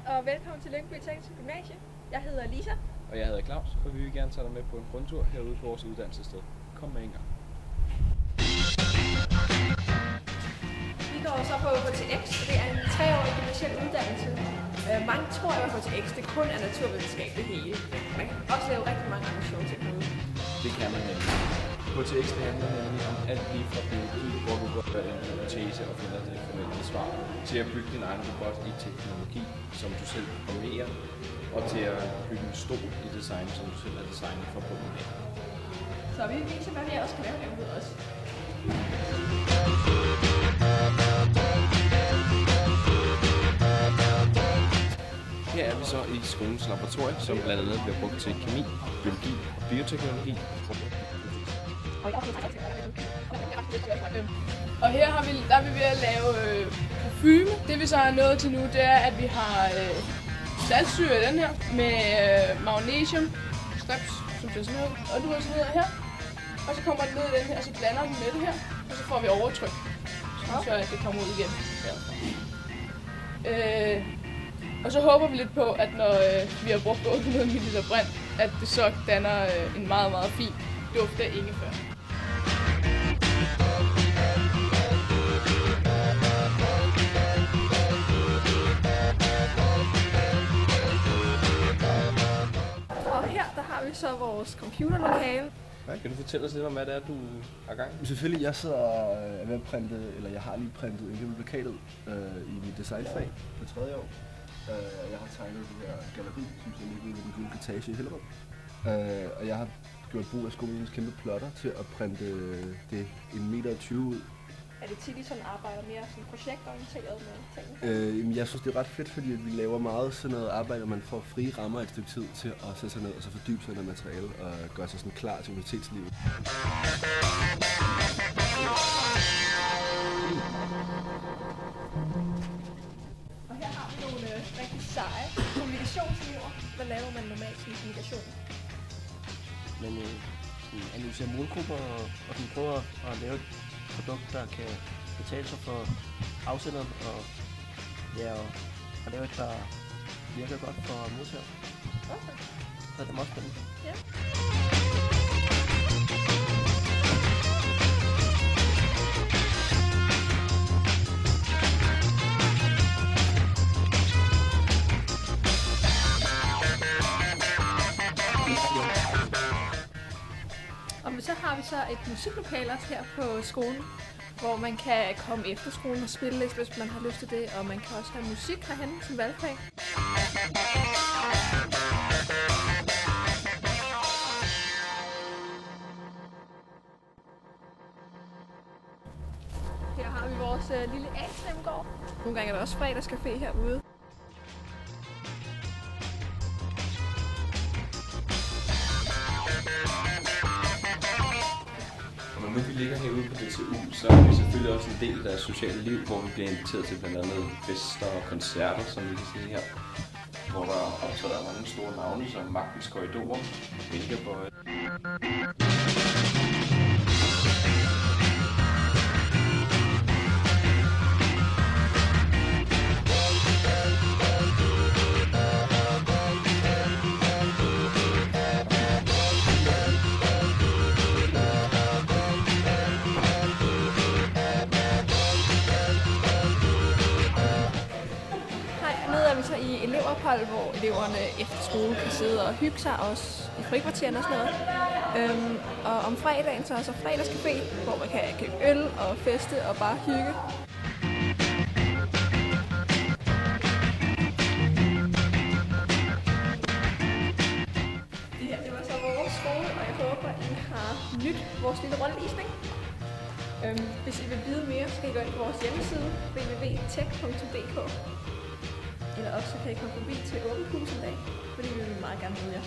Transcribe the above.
og velkommen til Lyngby Tekniske Gymnasie. Jeg hedder Lisa. Og jeg hedder Claus, og vi vil gerne tage dig med på en rundtur herude på vores uddannelsessted. Kom med en gang. Vi går så på HTX, og det er en 3-årig gymnasiel uddannelse. Mange tror, at HTX det kun er naturvidenskab det hele. Man kan også lave rigtig mange andre sjove ting herude. Det kan man nemlig. HTX det handler nemlig om alt lige fra biologi, hvor du går en hypotese og finder det forventede svar, til at bygge din egen robot i teknologi, som du selv programmerer, og til at bygge en stol i design, som du selv har designet for at programmere. Så vi viser, hvad vi også kan lave herude også. Her er vi så i skolens laboratorium, som blandt andet bliver brugt til kemi, biologi og bioteknologi. Og her er vi ved at lave parfume. Det vi så har nået til nu, det er, at vi har saltsyre i den her med magnesium, strips, som ser sådan ud, og du har sådan noget her. Og så kommer den ned i den her, og så blander den med det her, og så får vi overtryk, så at det kommer ud igen. Og så håber vi lidt på, at når vi har brugt 800 ml brint, at det så danner en meget, meget fin duft af ingefær. Og her der har vi så vores computerlokale. Kan du fortælle os lidt om, hvad det er, du har gang i? Selvfølgelig, jeg sidder ved at printe, eller jeg har lige printet en kæmpe plakat ud i mit designfag på 3. år. Jeg har tegnet det her galleri, som ser lige ud i den gule plantage i Hellerup. Og jeg har gjort brug af skolens kæmpe plotter til at printe det 1,20 meter ud. Er det tit, I sådan arbejder mere sådan projektorienteret med tingene? Jeg synes, det er ret fedt, fordi vi laver meget sådan noget arbejde, og man får frie rammer et stykke tid til at sætte sig ned og så fordybe sig i noget materiale og gøre sig sådan klar til universitetslivet. Og her har vi nogle rigtig seje kommunikationselever. Hvad laver man normalt som kommunikation? Men analysere målgrupper og prøve at lave et produkt, der kan betale sig for afsenderen og lave et, der virker godt for modtageren. Okay. Så det er meget spændende. Ja. Og så har vi så et musiklokale her på skolen, hvor man kan komme efter skolen og spille lidt, hvis man har lyst til det, og man kan også have musik herhenne som valgfag. Her har vi vores lille atriumgård. Nogle gange er der også fredagscafé herude. Når nu vi ligger herude på DTU, så er vi selvfølgelig også en del af det sociale liv, hvor vi bliver inviteret til blandt andet fester og koncerter, som vi kan se her. Hvor der optræder mange store navne som Magtens Korridorer, Vengaboy. I elevophold, hvor eleverne efter skole kan sidde og hygge sig, også i frikvartererne og sådan noget. Og om fredagen så er så fredagscafé, hvor man kan købe øl og feste og bare hygge. Det var så vores skole, og jeg håber, at I har nyt vores lille rundvisning. Hvis I vil vide mere, så kan I gå ind på vores hjemmeside www.tech.dk. Eller også så kan I komme forbi til åbent hus en dag, fordi vi vil meget gerne møde jer.